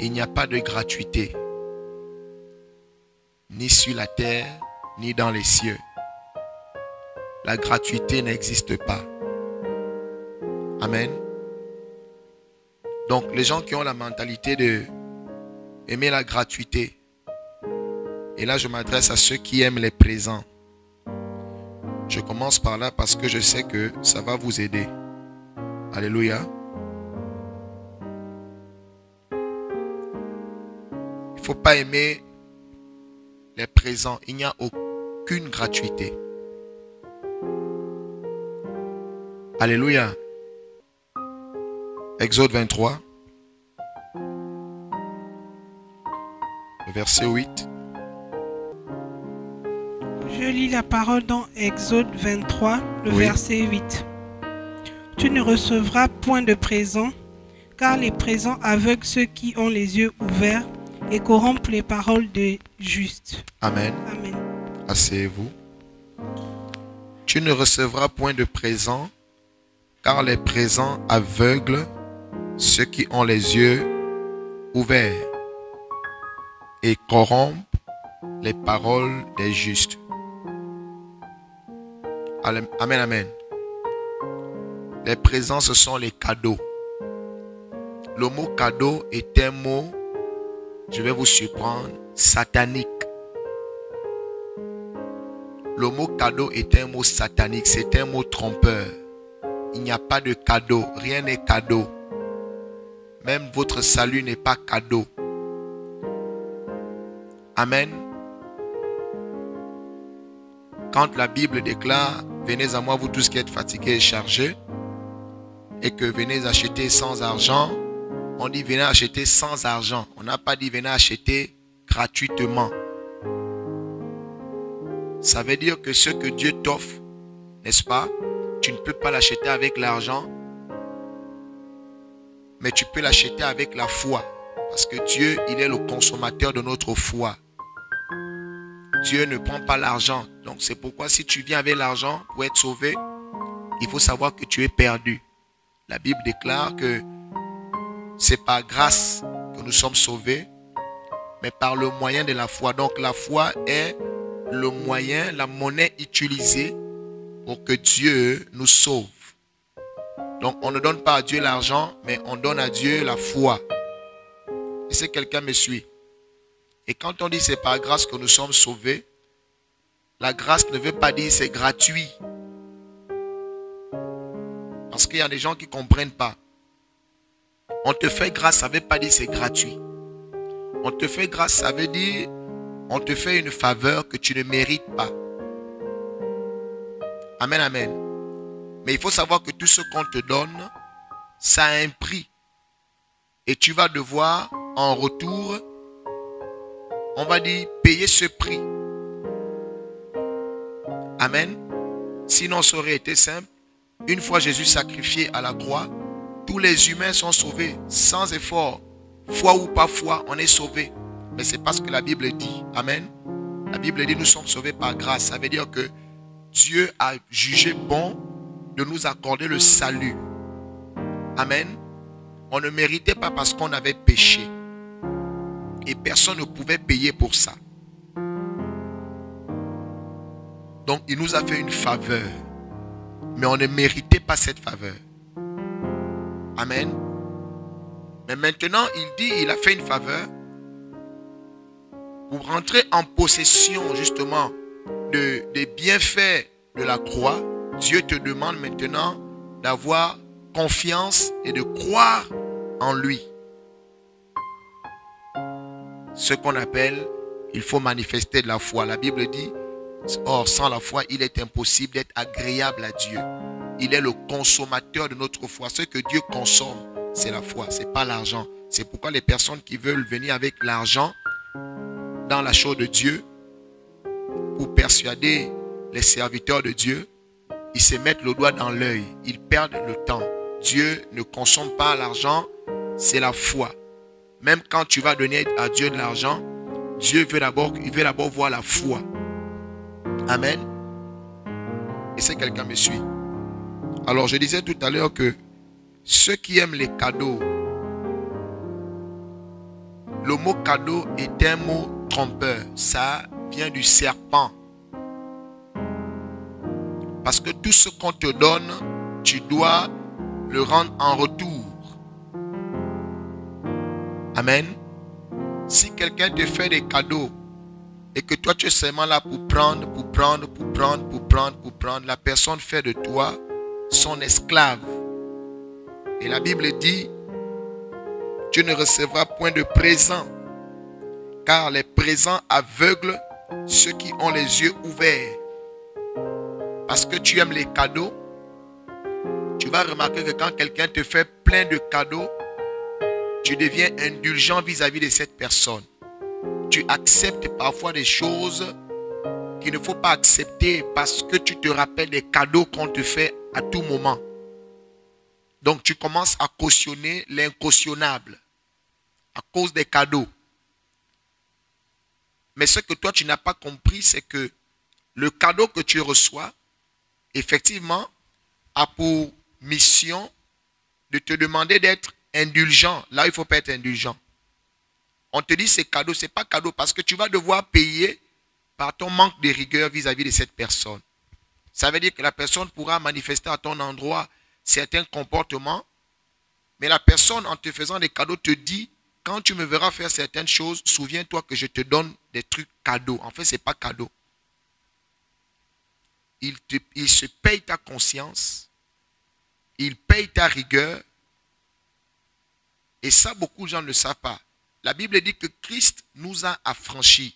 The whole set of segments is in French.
Il n'y a pas de gratuité, ni sur la terre, ni dans les cieux. La gratuité n'existe pas. Amen. Donc, les gens qui ont la mentalité de aimer la gratuité, et là je m'adresse à ceux qui aiment les présents. Je commence par là parce que je sais que ça va vous aider. Alléluia. Il ne faut pas aimer les présents. Il n'y a aucune gratuité. Alléluia. Exode 23. Verset 8. Je lis la parole dans Exode 23, le verset 8. Tu ne recevras point de présent, car les présents aveuglent ceux qui ont les yeux ouverts et corrompent les paroles des justes. Amen. Amen. Asseyez-vous. Tu ne recevras point de présent, car les présents aveuglent ceux qui ont les yeux ouverts et corrompent les paroles des justes. Amen, amen. Les présents, ce sont les cadeaux. Le mot cadeau est un mot, je vais vous surprendre, satanique. Le mot cadeau est un mot satanique, c'est un mot trompeur. Il n'y a pas de cadeau, rien n'est cadeau. Même votre salut n'est pas cadeau. Amen. Quand la Bible déclare, venez à moi vous tous qui êtes fatigués et chargés, et que venez acheter sans argent, on dit venez acheter sans argent. On n'a pas dit venez acheter gratuitement. Ça veut dire que ce que Dieu t'offre, n'est-ce pas, tu ne peux pas l'acheter avec l'argent, mais tu peux l'acheter avec la foi. Parce que Dieu, il est le consommateur de notre foi. Dieu ne prend pas l'argent. Donc c'est pourquoi si tu viens avec l'argent pour être sauvé, il faut savoir que tu es perdu. La Bible déclare que c'est par grâce que nous sommes sauvés, mais par le moyen de la foi. Donc la foi est le moyen, la monnaie utilisée pour que Dieu nous sauve. Donc on ne donne pas à Dieu l'argent, mais on donne à Dieu la foi. Et si quelqu'un me suit. Et quand on dit c'est par grâce que nous sommes sauvés, la grâce ne veut pas dire c'est gratuit. Parce qu'il y a des gens qui ne comprennent pas. On te fait grâce, ça ne veut pas dire c'est gratuit. On te fait grâce, ça veut dire on te fait une faveur que tu ne mérites pas. Amen, amen. Mais il faut savoir que tout ce qu'on te donne, ça a un prix. Et tu vas devoir, en retour, on va dire, payer ce prix. Amen. Sinon, ça aurait été simple. Une fois Jésus sacrifié à la croix, tous les humains sont sauvés sans effort. Foi ou pas foi, on est sauvés. Mais c'est parce que la Bible dit. Amen. La Bible dit nous sommes sauvés par grâce. Ça veut dire que Dieu a jugé bon de nous accorder le salut. Amen. On ne méritait pas parce qu'on avait péché. Et personne ne pouvait payer pour ça. Donc il nous a fait une faveur. Mais on ne méritait pas cette faveur. Amen. Mais maintenant, il dit, il a fait une faveur. Pour rentrer en possession justement des bienfaits de la croix, Dieu te demande maintenant d'avoir confiance et de croire en lui. Ce qu'on appelle, il faut manifester de la foi. La Bible dit, or sans la foi, il est impossible d'être agréable à Dieu. Il est le consommateur de notre foi. Ce que Dieu consomme, c'est la foi, ce n'est pas l'argent. C'est pourquoi les personnes qui veulent venir avec l'argent dans la chose de Dieu, pour persuader les serviteurs de Dieu, ils se mettent le doigt dans l'œil, ils perdent le temps. Dieu ne consomme pas l'argent, c'est la foi. Même quand tu vas donner à Dieu de l'argent, Dieu veut d'abord voir la foi. Amen. Et si quelqu'un me suit. Alors je disais tout à l'heure que ceux qui aiment les cadeaux, le mot cadeau est un mot trompeur. Ça vient du serpent. Parce que tout ce qu'on te donne, tu dois le rendre en retour. Amen. Si quelqu'un te fait des cadeaux et que toi tu es seulement là pour prendre, la personne fait de toi son esclave. Et la Bible dit, tu ne recevras point de présent, car les présents aveuglent ceux qui ont les yeux ouverts. Parce que tu aimes les cadeaux, tu vas remarquer que quand quelqu'un te fait plein de cadeaux, tu deviens indulgent vis-à-vis de cette personne. Tu acceptes parfois des choses qu'il ne faut pas accepter parce que tu te rappelles des cadeaux qu'on te fait à tout moment. Donc tu commences à cautionner l'incautionnable à cause des cadeaux. Mais ce que toi tu n'as pas compris, c'est que le cadeau que tu reçois, effectivement, a pour mission de te demander d'être indulgent. Là, il ne faut pas être indulgent. On te dit c'est cadeau, ce n'est pas cadeau parce que tu vas devoir payer par ton manque de rigueur vis-à-vis de cette personne. Ça veut dire que la personne pourra manifester à ton endroit certains comportements, mais la personne en te faisant des cadeaux te dit, quand tu me verras faire certaines choses, souviens-toi que je te donne des trucs cadeaux. En fait, ce n'est pas cadeau. Il se paye ta conscience, il paye ta rigueur, et ça, beaucoup de gens ne le savent pas. La Bible dit que Christ nous a affranchis.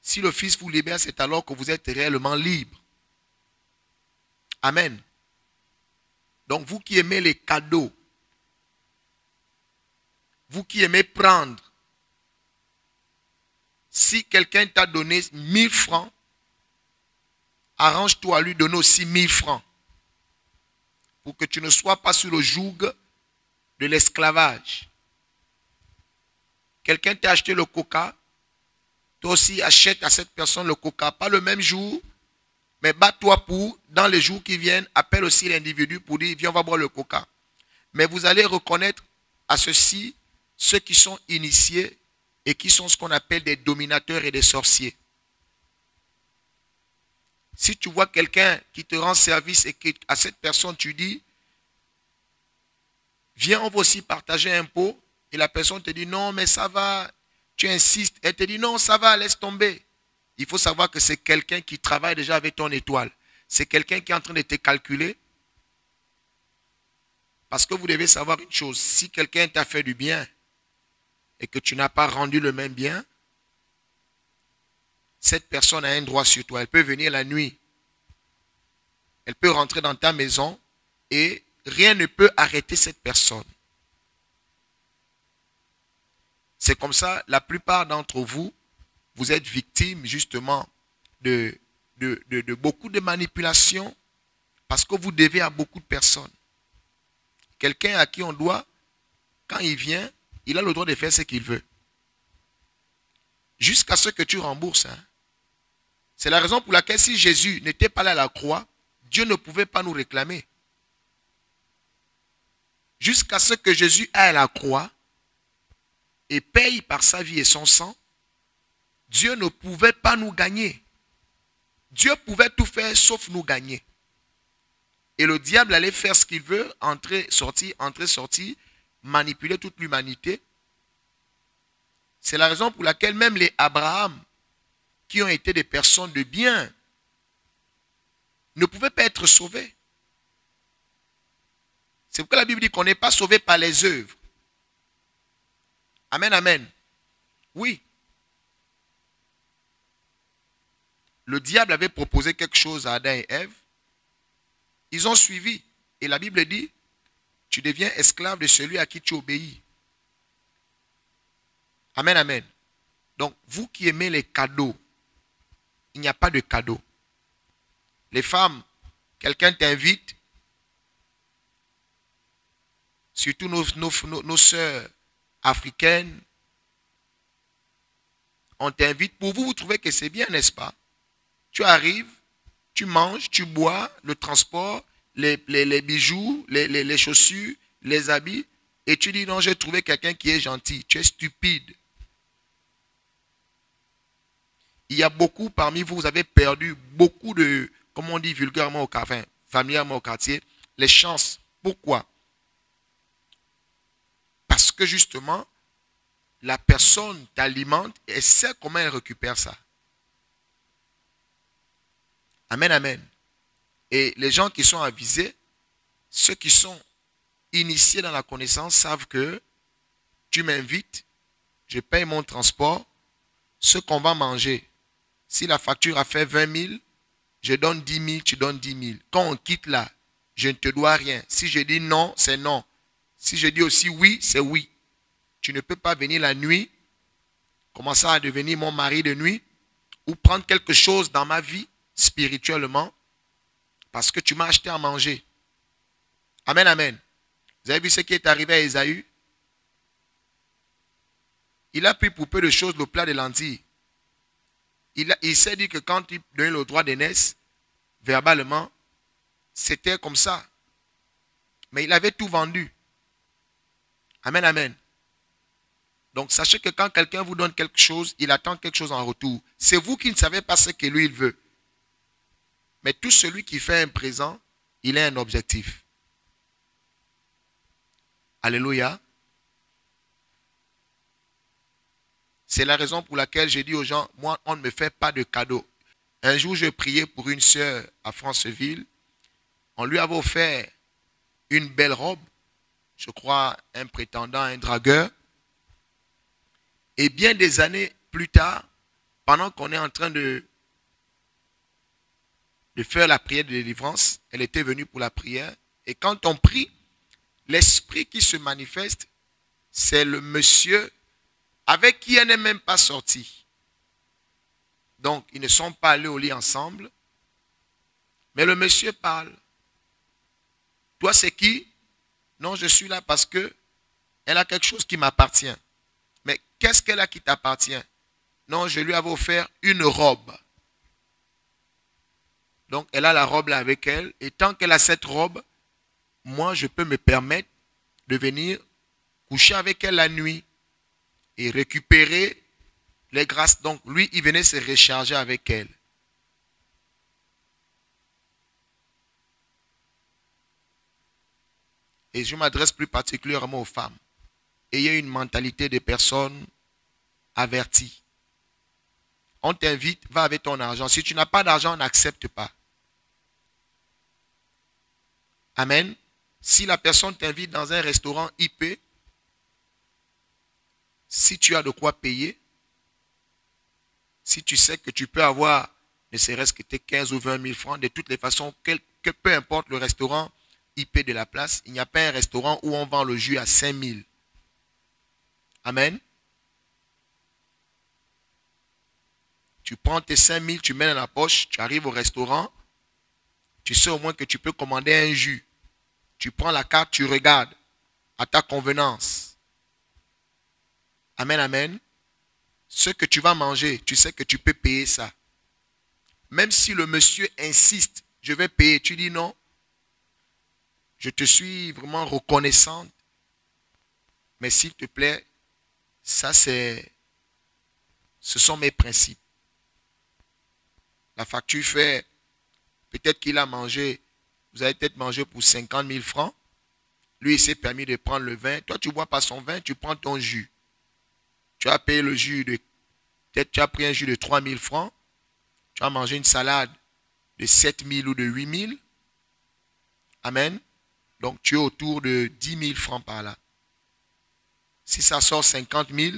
Si le Fils vous libère, c'est alors que vous êtes réellement libre. Amen. Donc, vous qui aimez les cadeaux, vous qui aimez prendre, si quelqu'un t'a donné 1000 francs, arrange-toi à lui donner aussi 1000 francs. Pour que tu ne sois pas sous le joug de l'esclavage. Quelqu'un t'a acheté le coca, toi aussi achète à cette personne le coca, pas le même jour, mais bats-toi pour, dans les jours qui viennent, appelle aussi l'individu pour dire, viens on va boire le coca. Mais vous allez reconnaître à ceux-ci, ceux qui sont initiés et qui sont ce qu'on appelle des dominateurs et des sorciers. Si tu vois quelqu'un qui te rend service et qu'à cette personne tu dis, viens on va aussi partager un pot, et la personne te dit non mais ça va, tu insistes, elle te dit non ça va, laisse tomber. Il faut savoir que c'est quelqu'un qui travaille déjà avec ton étoile. C'est quelqu'un qui est en train de te calculer. Parce que vous devez savoir une chose, si quelqu'un t'a fait du bien et que tu n'as pas rendu le même bien, cette personne a un droit sur toi. Elle peut venir la nuit. Elle peut rentrer dans ta maison et rien ne peut arrêter cette personne. C'est comme ça, la plupart d'entre vous, vous êtes victimes justement de beaucoup de manipulations parce que vous devez à beaucoup de personnes. Quelqu'un à qui on doit, quand il vient, il a le droit de faire ce qu'il veut. Jusqu'à ce que tu rembourses. Hein. C'est la raison pour laquelle si Jésus n'était pas là à la croix, Dieu ne pouvait pas nous réclamer. Jusqu'à ce que Jésus aille à la croix et paye par sa vie et son sang, Dieu ne pouvait pas nous gagner. Dieu pouvait tout faire sauf nous gagner. Et le diable allait faire ce qu'il veut, entrer, sortir, manipuler toute l'humanité. C'est la raison pour laquelle même les Abraham, qui ont été des personnes de bien, ne pouvaient pas être sauvés. C'est pourquoi la Bible dit qu'on n'est pas sauvé par les œuvres. Amen, amen. Oui. Le diable avait proposé quelque chose à Adam et Ève. Ils ont suivi. Et la Bible dit, tu deviens esclave de celui à qui tu obéis. Amen, amen. Donc, vous qui aimez les cadeaux, il n'y a pas de cadeau. Les femmes, quelqu'un t'invite, surtout nos sœurs africaines, on t'invite. Pour vous, vous trouvez que c'est bien, n'est-ce pas? Tu arrives, tu manges, tu bois, le transport, les bijoux, les chaussures, les habits, et tu dis non, j'ai trouvé quelqu'un qui est gentil. Tu es stupide. Il y a beaucoup parmi vous, vous avez perdu beaucoup de, comme on dit vulgairement au quartier, enfin, familièrement au quartier, les chances. Pourquoi? Parce que justement, la personne t'alimente et sait comment elle récupère ça. Amen, amen. Et les gens qui sont avisés, ceux qui sont initiés dans la connaissance savent que tu m'invites, je paye mon transport, ce qu'on va manger. Si la facture a fait 20 000, je donne 10 000, tu donnes 10 000. Quand on quitte là, je ne te dois rien. Si je dis non, c'est non. Si je dis aussi oui, c'est oui. Tu ne peux pas venir la nuit, commencer à devenir mon mari de nuit, ou prendre quelque chose dans ma vie, spirituellement, parce que tu m'as acheté à manger. Amen, amen. Vous avez vu ce qui est arrivé à Ésaü? Il a pris pour peu de choses le plat de lentilles. Il s'est dit que quand il donnait le droit d'aînesse, verbalement, c'était comme ça. Mais il avait tout vendu. Amen, amen. Donc, sachez que quand quelqu'un vous donne quelque chose, il attend quelque chose en retour. C'est vous qui ne savez pas ce que lui, il veut. Mais tout celui qui fait un présent, il a un objectif. Alléluia. C'est la raison pour laquelle j'ai dit aux gens, moi, on ne me fait pas de cadeaux. Un jour, je priais pour une sœur à Franceville. On lui avait offert une belle robe. Je crois un prétendant, un dragueur. Et bien des années plus tard, pendant qu'on est en train de faire la prière de délivrance, elle était venue pour la prière. Et quand on prie, l'esprit qui se manifeste, c'est le monsieur avec qui elle n'est même pas sortie. Donc, ils ne sont pas allés au lit ensemble. Mais le monsieur parle. Toi, c'est qui? Non, je suis là parce que elle a quelque chose qui m'appartient. Mais qu'est-ce qu'elle a qui t'appartient? Non, je lui avais offert une robe. Donc, elle a la robe là avec elle. Et tant qu'elle a cette robe, moi, je peux me permettre de venir coucher avec elle la nuit et récupérer les grâces. Donc, lui, il venait se recharger avec elle. Et je m'adresse plus particulièrement aux femmes. Ayez une mentalité de personnes averties. On t'invite, va avec ton argent. Si tu n'as pas d'argent, n'accepte pas. Amen. Si la personne t'invite dans un restaurant IP, si tu as de quoi payer, si tu sais que tu peux avoir, ne serait-ce que tes 15 ou 20 000 francs, de toutes les façons, que peu importe le restaurant IP de la place, il n'y a pas un restaurant où on vend le jus à 5 000. Amen. Tu prends tes 5 000, tu mets dans la poche, tu arrives au restaurant, tu sais au moins que tu peux commander un jus. Tu prends la carte, tu regardes à ta convenance. Amen, amen. Ce que tu vas manger, tu sais que tu peux payer ça. Même si le monsieur insiste, je vais payer, tu dis non. Je te suis vraiment reconnaissante. Mais s'il te plaît, ça ce sont mes principes. La facture fait, peut-être qu'il a mangé, vous avez peut-être mangé pour 50 000 francs. Lui, il s'est permis de prendre le vin. Toi, tu ne bois pas son vin, tu prends ton jus. Tu as payé le jus de, peut-être tu as pris un jus de 3 000 francs. Tu as mangé une salade de 7 000 ou de 8 000. Amen. Donc, tu es autour de 10 000 francs par là. Si ça sort 50 000,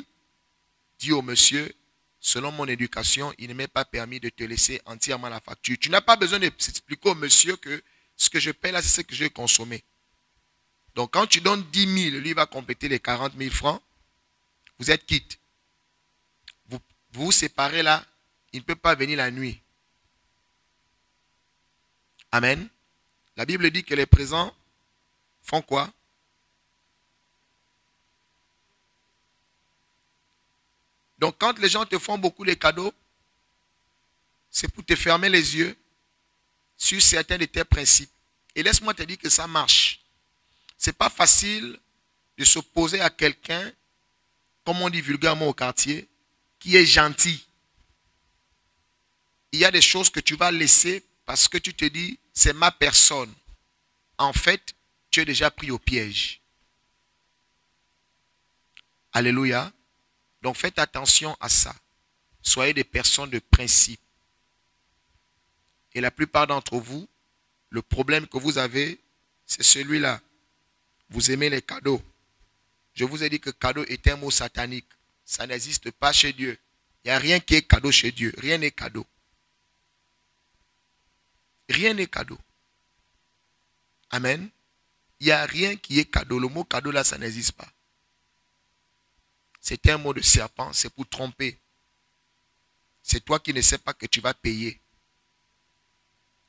dis au monsieur, selon mon éducation, il ne m'est pas permis de te laisser entièrement la facture. Tu n'as pas besoin d'expliquer au monsieur que ce que je paye là, c'est ce que j'ai consommé. Donc, quand tu donnes 10 000, lui va compléter les 40 000 francs. Vous êtes quitte. Vous vous séparez là, il ne peut pas venir la nuit. Amen. La Bible dit que les présents font quoi? Donc, quand les gens te font beaucoup de cadeaux, c'est pour te fermer les yeux sur certains de tes principes. Et laisse-moi te dire que ça marche. Ce n'est pas facile de s'opposer à quelqu'un, comme on dit vulgairement au quartier, qui est gentil. il y a des choses que tu vas laisser parce que tu te dis, c'est ma personne. En fait, tu es déjà pris au piège. Alléluia. Donc faites attention à ça. Soyez des personnes de principe. Et la plupart d'entre vous, le problème que vous avez, c'est celui-là. Vous aimez les cadeaux. Je vous ai dit que cadeau est un mot satanique. Ça n'existe pas chez Dieu. Il n'y a rien qui est cadeau chez Dieu. Rien n'est cadeau. Rien n'est cadeau. Amen. Il n'y a rien qui est cadeau. Le mot cadeau là, ça n'existe pas. C'est un mot de serpent. C'est pour tromper. C'est toi qui ne sais pas que tu vas payer.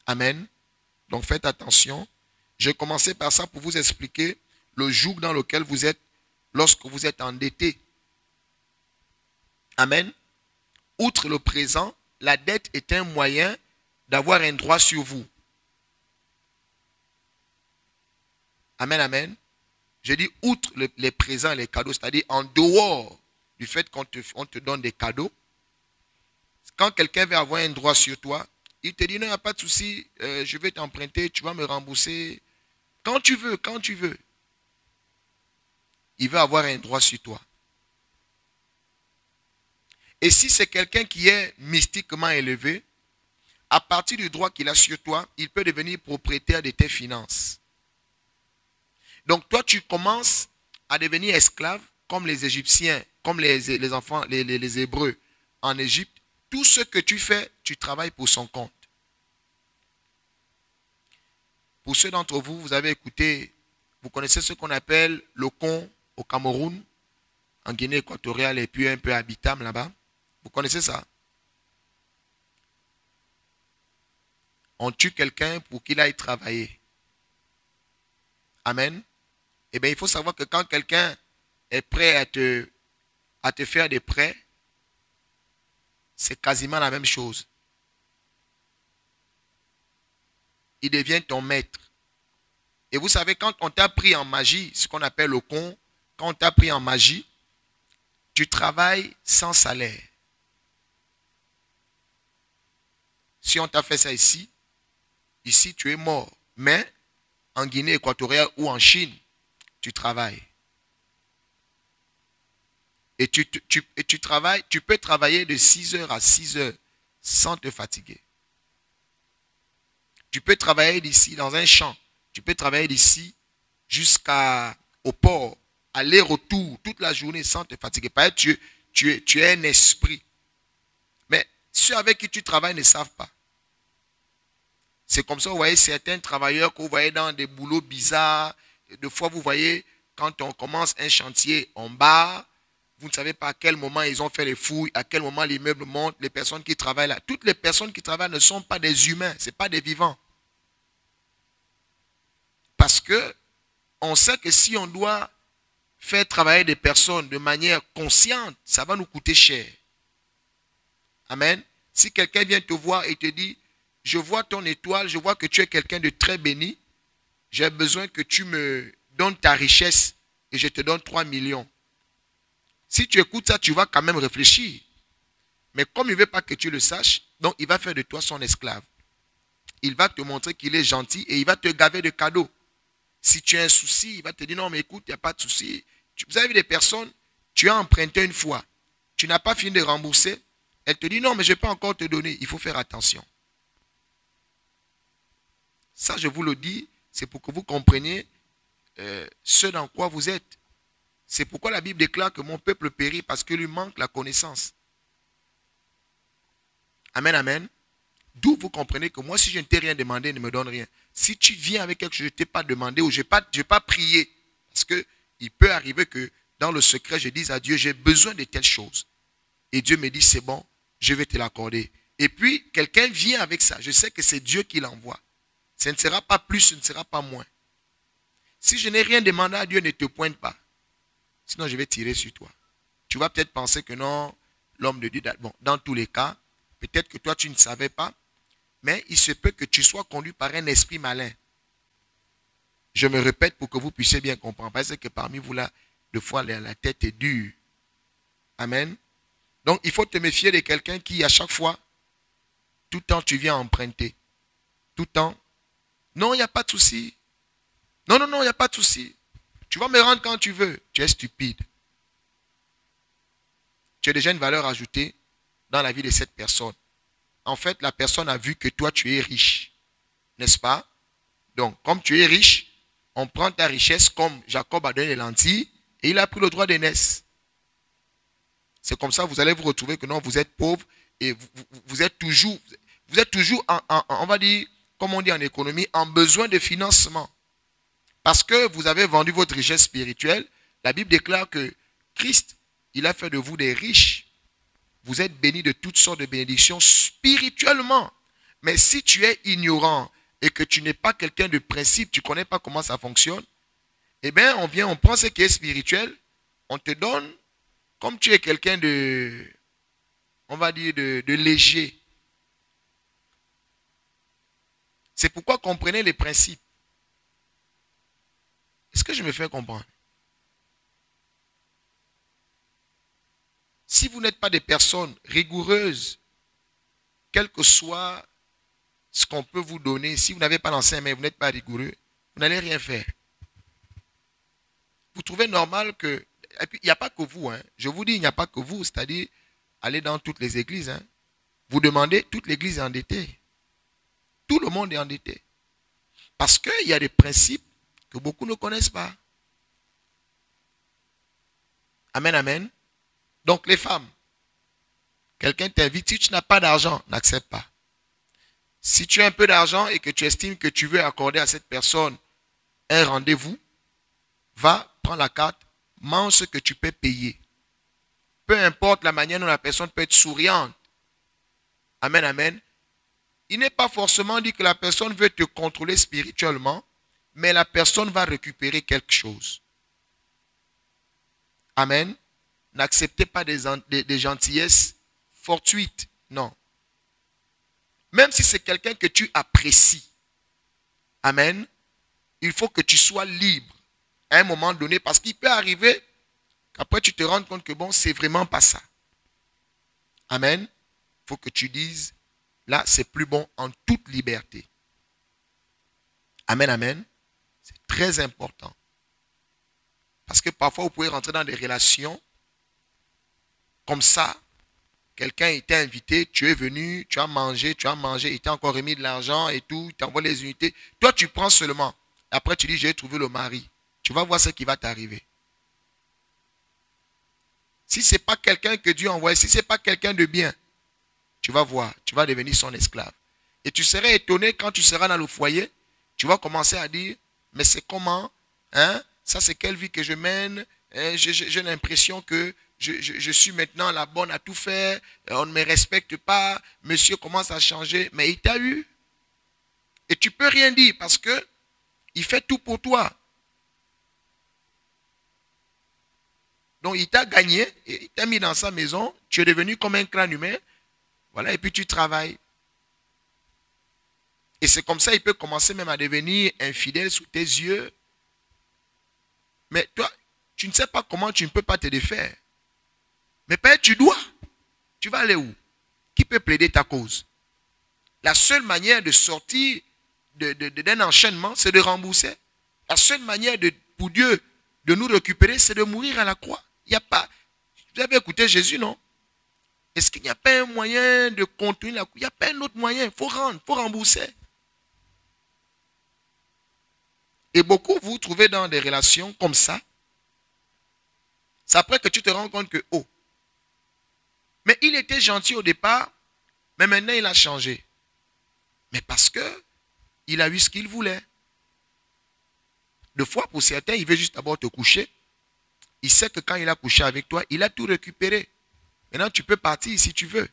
Amen. Donc faites attention. J'ai commencé par ça pour vous expliquer le joug dans lequel vous êtes lorsque vous êtes endetté. Amen. Outre le présent, la dette est un moyen d'avoir un droit sur vous. Amen, amen. Je dis outre les présents et les cadeaux, c'est-à-dire en dehors du fait qu'on te donne des cadeaux. Quand quelqu'un veut avoir un droit sur toi, il te dit non, il n'y a pas de souci, je vais t'emprunter, tu vas me rembourser quand tu veux, quand tu veux. Il veut avoir un droit sur toi. Et si c'est quelqu'un qui est mystiquement élevé, à partir du droit qu'il a sur toi, il peut devenir propriétaire de tes finances. Donc toi, tu commences à devenir esclave comme les Égyptiens, comme les enfants, les Hébreux en Égypte. Tout ce que tu fais, tu travailles pour son compte. Pour ceux d'entre vous, vous avez écouté, vous connaissez ce qu'on appelle le con au Cameroun, en Guinée équatoriale et puis un peu à Bitam là-bas. Vous connaissez ça? On tue quelqu'un pour qu'il aille travailler. Amen. Eh bien, il faut savoir que quand quelqu'un est prêt à te faire des prêts, c'est quasiment la même chose. Il devient ton maître. Et vous savez, quand on t'a pris en magie, ce qu'on appelle le con, quand on t'a pris en magie, tu travailles sans salaire. Si on t'a fait ça ici, tu es mort. Mais en Guinée équatoriale ou en Chine, tu travailles. Et tu travailles, tu peux travailler de 6h à 6h sans te fatiguer. Tu peux travailler d'ici dans un champ. Tu peux travailler d'ici jusqu'au port, aller-retour, toute la journée sans te fatiguer. Parce que tu es un esprit. Mais ceux avec qui tu travailles ne savent pas. C'est comme ça, vous voyez certains travailleurs que vous voyez dans des boulots bizarres. Des fois, vous voyez, quand on commence un chantier, on barre. Vous ne savez pas à quel moment ils ont fait les fouilles, à quel moment l'immeuble monte, les personnes qui travaillent là. Toutes les personnes qui travaillent ne sont pas des humains, ce ne sont pas des vivants. Parce que on sait que si on doit faire travailler des personnes de manière consciente, ça va nous coûter cher. Amen. Si quelqu'un vient te voir et te dit, je vois ton étoile, je vois que tu es quelqu'un de très béni, j'ai besoin que tu me donnes ta richesse et je te donne 3 millions. Si tu écoutes ça, tu vas quand même réfléchir. Mais comme il ne veut pas que tu le saches, donc il va faire de toi son esclave. Il va te montrer qu'il est gentil et il va te gaver de cadeaux. Si tu as un souci, il va te dire non mais écoute, il n'y a pas de souci. Vous avez vu des personnes, tu as emprunté une fois, tu n'as pas fini de rembourser, elle te dit non mais je ne vais pas encore te donner, il faut faire attention. Ça je vous le dis, c'est pour que vous compreniez ce dans quoi vous êtes. C'est pourquoi la Bible déclare que mon peuple périt parce qu'il lui manque la connaissance. Amen, amen. D'où vous comprenez que moi, si je ne t'ai rien demandé, ne me donne rien. Si tu viens avec quelque chose que je ne t'ai pas demandé ou je n'ai pas prié, parce qu'il peut arriver que dans le secret, je dise à Dieu, j'ai besoin de telle chose. Et Dieu me dit, c'est bon, je vais te l'accorder. Et puis, quelqu'un vient avec ça. Je sais que c'est Dieu qui l'envoie. Ce ne sera pas plus, ce ne sera pas moins. Si je n'ai rien demandé à Dieu, ne te pointe pas. Sinon, je vais tirer sur toi. Tu vas peut-être penser que non, l'homme de Dieu, bon, dans tous les cas, peut-être que toi, tu ne savais pas, mais il se peut que tu sois conduit par un esprit malin. Je me répète pour que vous puissiez bien comprendre. Parce que parmi vous, là, deux fois, la tête est dure. Amen. Donc, il faut te méfier de quelqu'un qui, à chaque fois, Tout le temps, tu viens emprunter. Tout le temps. Non, il n'y a pas de souci. Non, non, non, il n'y a pas de souci. Tu vas me rendre quand tu veux. Tu es stupide. Tu as déjà une valeur ajoutée dans la vie de cette personne. En fait, la personne a vu que toi, tu es riche. N'est-ce pas? Donc, comme tu es riche, on prend ta richesse comme Jacob a donné les lentilles et il a pris le droit d'aînesse. C'est comme ça que vous allez vous retrouver que non, vous êtes pauvre et vous êtes toujours on va dire, comme on dit en économie, en besoin de financement. Parce que vous avez vendu votre richesse spirituelle. La Bible déclare que Christ, il a fait de vous des riches. Vous êtes bénis de toutes sortes de bénédictions spirituellement. Mais si tu es ignorant et que tu n'es pas quelqu'un de principe, tu ne connais pas comment ça fonctionne, eh bien, on prend ce qui est spirituel, on te donne, comme tu es quelqu'un de, on va dire, de léger. C'est pourquoi comprenez les principes. Est-ce que je me fais comprendre? Si vous n'êtes pas des personnes rigoureuses, quel que soit ce qu'on peut vous donner, si vous n'avez pas l'ancien, mais vous n'êtes pas rigoureux, vous n'allez rien faire. Vous trouvez normal que... Et puis, il n'y a pas que vous. Hein. Je vous dis, il n'y a pas que vous. C'est-à-dire, allez dans toutes les églises. Hein. Vous demandez, toute l'église est endettée. Tout le monde est endetté. Parce qu'il y a des principes que beaucoup ne connaissent pas. Amen, amen. Donc, les femmes, quelqu'un t'invite, si tu n'as pas d'argent, n'accepte pas. Si tu as un peu d'argent et que tu estimes que tu veux accorder à cette personne un rendez-vous, va, prends la carte, mange ce que tu peux payer. Peu importe la manière dont la personne peut être souriante. Amen, amen. Il n'est pas forcément dit que la personne veut te contrôler spirituellement, mais la personne va récupérer quelque chose. Amen. N'acceptez pas des gentillesses fortuites. Non. Même si c'est quelqu'un que tu apprécies. Amen. Il faut que tu sois libre à un moment donné parce qu'il peut arriver qu'après tu te rendes compte que bon, c'est vraiment pas ça. Amen. Il faut que tu dises, là, c'est plus bon en toute liberté. Amen, amen. C'est très important. Parce que parfois, vous pouvez rentrer dans des relations comme ça. Quelqu'un était invité, tu es venu, tu as mangé, il t'a encore remis de l'argent et tout, il t'envoie les unités. Toi, tu prends seulement. Après, tu dis, j'ai trouvé le mari. Tu vas voir ce qui va t'arriver. Si ce n'est pas quelqu'un que Dieu envoie, si ce n'est pas quelqu'un de bien, tu vas voir, tu vas devenir son esclave. Et tu serais étonné quand tu seras dans le foyer, tu vas commencer à dire, mais c'est comment, hein? Ça c'est quelle vie que je mène, hein? J'ai l'impression que je suis maintenant la bonne à tout faire, on ne me respecte pas, monsieur commence à changer, mais il t'a eu. Et tu ne peux rien dire parce que il fait tout pour toi. Donc il t'a gagné, il t'a mis dans sa maison, tu es devenu comme un crâne humain, voilà, et puis tu travailles. Et c'est comme ça il peut commencer même à devenir infidèle sous tes yeux. Mais toi, tu ne sais pas comment tu ne peux pas te défaire. Mais peut-être tu dois. Tu vas aller où? Qui peut plaider ta cause? La seule manière de sortir d'un enchaînement, c'est de rembourser. La seule manière pour Dieu de nous récupérer, c'est de mourir à la croix. Il n'y a pas... Vous avez écouté Jésus, non? Est-ce qu'il n'y a pas un moyen de contenir la croix? Il n'y a pas un autre moyen. Il faut rendre, il faut rembourser. Et beaucoup vous vous trouvez dans des relations comme ça. C'est après que tu te rends compte que, oh, mais il était gentil au départ, mais maintenant il a changé. Mais parce que il a eu ce qu'il voulait. Des fois, pour certains, il veut juste d'abord te coucher. Il sait que quand il a couché avec toi, il a tout récupéré. Maintenant, tu peux partir si tu veux.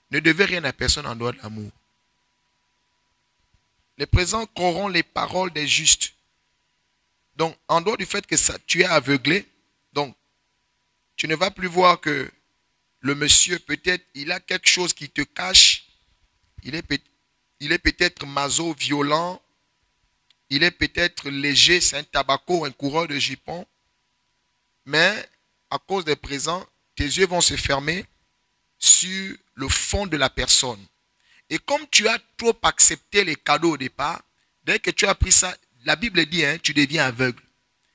Ne devez rien à personne en dehors de l'amour. Les présents corrompent les paroles des justes. Donc, en dehors du fait que ça, tu es aveuglé, donc, tu ne vas plus voir que le monsieur, peut-être, il a quelque chose qui te cache. Il est peut-être maso, violent. Il est peut-être léger, c'est un tabaco, un coureur de jupon. Mais à cause des présents, tes yeux vont se fermer sur le fond de la personne. Et comme tu as trop accepté les cadeaux au départ, dès que tu as pris ça, la Bible dit, hein, tu deviens aveugle.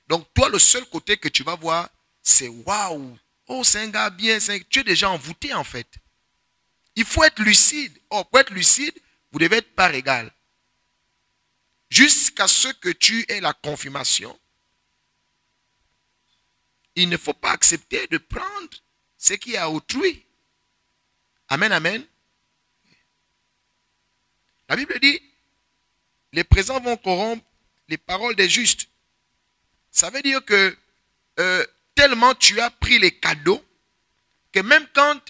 Donc toi, le seul côté que tu vas voir, c'est waouh, oh c'est un gars bien, tu es déjà envoûté en fait. Il faut être lucide. Oh, pour être lucide, vous devez être part égale. Jusqu'à ce que tu aies la confirmation, il ne faut pas accepter de prendre ce qui est à autrui. Amen, amen. La Bible dit, les présents vont corrompre les paroles des justes. Ça veut dire que tellement tu as pris les cadeaux, que même quand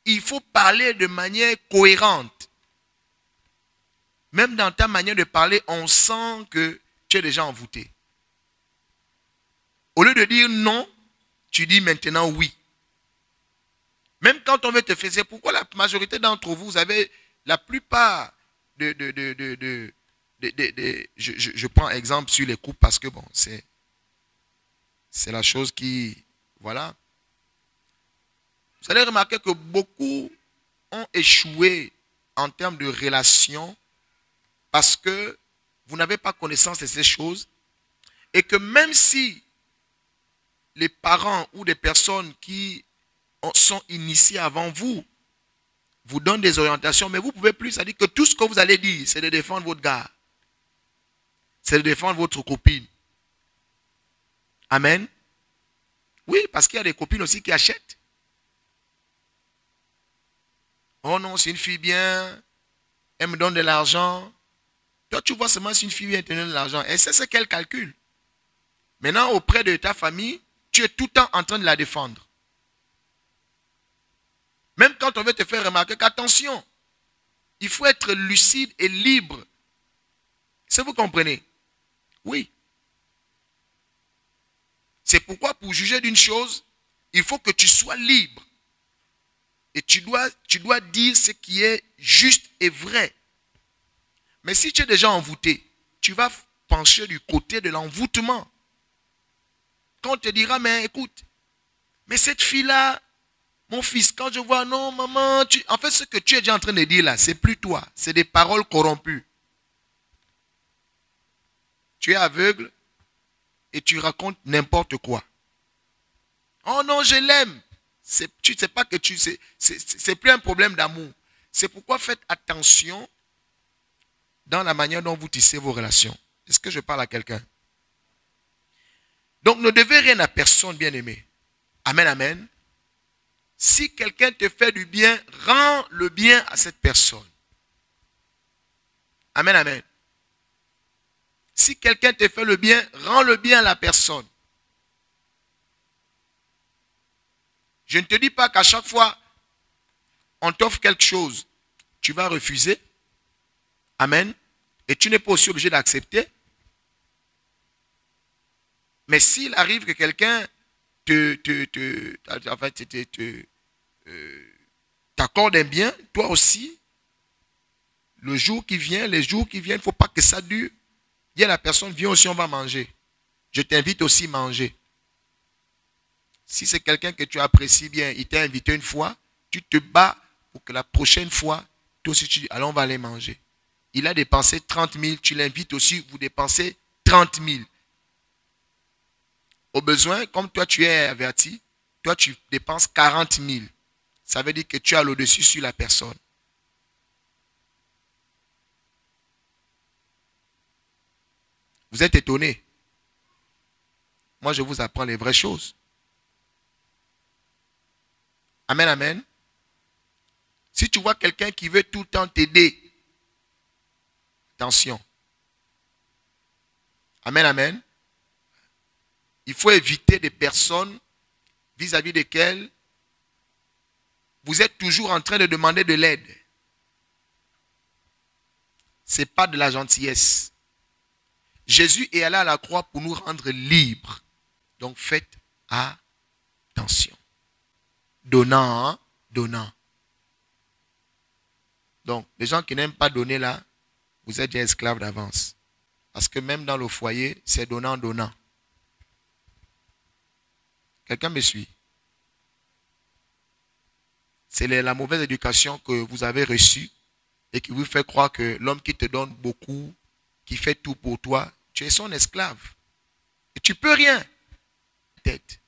il faut parler de manière cohérente, même dans ta manière de parler, on sent que tu es déjà envoûté. Au lieu de dire non, tu dis maintenant oui. Même quand on veut te faire, c'est pourquoi la majorité d'entre vous, vous avez la plupart je prends exemple sur les couples parce que bon, c'est la chose qui, voilà. Vous allez remarquer que beaucoup ont échoué en termes de relations parce que vous n'avez pas connaissance de ces choses et que même si les parents ou des personnes qui sont initiées avant vous vous donnent des orientations, mais vous ne pouvez plus, c'est-à-dire que tout ce que vous allez dire, c'est de défendre votre gars. C'est de défendre votre copine. Amen. Oui, parce qu'il y a des copines aussi qui achètent. Oh non, c'est une fille bien, elle me donne de l'argent. Toi, tu vois seulement si une fille vient te donner de l'argent. Et c'est ce qu'elle calcule. Maintenant, auprès de ta famille, tu es tout le temps en train de la défendre. Même quand on veut te faire remarquer qu'attention, il faut être lucide et libre. Est-ce que vous comprenez? Oui. C'est pourquoi pour juger d'une chose, il faut que tu sois libre. Et tu dois dire ce qui est juste et vrai. Mais si tu es déjà envoûté, tu vas pencher du côté de l'envoûtement. Quand on te dira, mais écoute, mais cette fille-là, mon fils, quand je vois, non, maman, en fait, ce que tu es déjà en train de dire là, c'est plus toi. C'est des paroles corrompues. Tu es aveugle et tu racontes n'importe quoi. Oh non, je l'aime. Tu ne sais pas que c'est plus un problème d'amour. C'est pourquoi faites attention dans la manière dont vous tissez vos relations. Est-ce que je parle à quelqu'un? Donc, ne devez rien à personne, bien-aimé. Amen, amen. Si quelqu'un te fait du bien, rends le bien à cette personne. Amen, amen. Si quelqu'un te fait le bien, rends le bien à la personne. Je ne te dis pas qu'à chaque fois, on t'offre quelque chose, tu vas refuser. Amen. Et tu n'es pas aussi obligé d'accepter. Mais s'il arrive que quelqu'un t'accorde un bien, toi aussi, le jour qui vient, les jours qui viennent, il ne faut pas que ça dure. Dis à la personne, viens aussi, on va manger. Je t'invite aussi à manger. Si c'est quelqu'un que tu apprécies bien, il t'a invité une fois, tu te bats pour que la prochaine fois, toi aussi tu dis, allons, on va aller manger. Il a dépensé 30 000, tu l'invites aussi, vous dépensez 30 000. Au besoin, comme toi tu es averti, toi tu dépenses 40 000. Ça veut dire que tu as le dessus sur la personne. Vous êtes étonné. Moi, je vous apprends les vraies choses. Amen, amen. Si tu vois quelqu'un qui veut tout le temps t'aider, attention. Amen, amen. Il faut éviter des personnes vis-à-vis desquelles vous êtes toujours en train de demander de l'aide. Ce n'est pas de la gentillesse. Jésus est allé à la croix pour nous rendre libres. Donc faites attention. Donnant, hein? Donnant. Donc, les gens qui n'aiment pas donner là, vous êtes déjà esclaves d'avance. Parce que même dans le foyer, c'est donnant, donnant. Quelqu'un me suit? C'est la mauvaise éducation que vous avez reçue et qui vous fait croire que l'homme qui te donne beaucoup, qui fait tout pour toi, tu es son esclave. Et tu peux rien. Tête.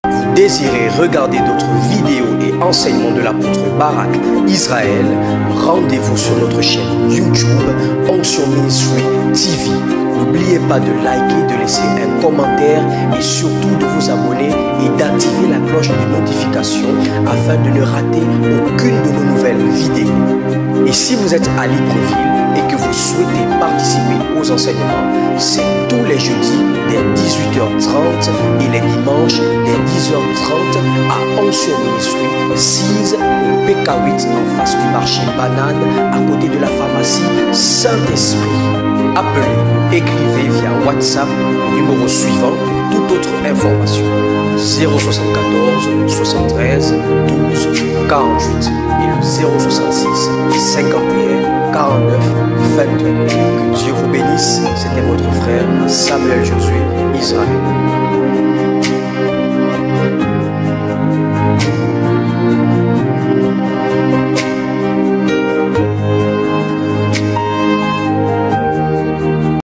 Vous désirez regarder d'autres vidéos et enseignements de l'apôtre Barak Israël, rendez-vous sur notre chaîne YouTube Onction Ministry TV. N'oubliez pas de liker, de laisser un commentaire et surtout de vous abonner et d'activer la cloche de notification afin de ne rater aucune de nos nouvelles vidéos. Et si vous êtes à Libreville et que vous souhaitez participer aux enseignements, c'est tous les jeudis dès 18h30 et les dimanches dès 10h30 à Onction Ministry 6 au PK8 en face du marché Banane à côté de la pharmacie Saint-Esprit. Appelez, écrivez via WhatsApp au numéro suivant pour toute autre information 074 73 12 48 et le 066 51 49 22. Que Dieu vous bénisse. C'était votre frère Samuel Josué Israël.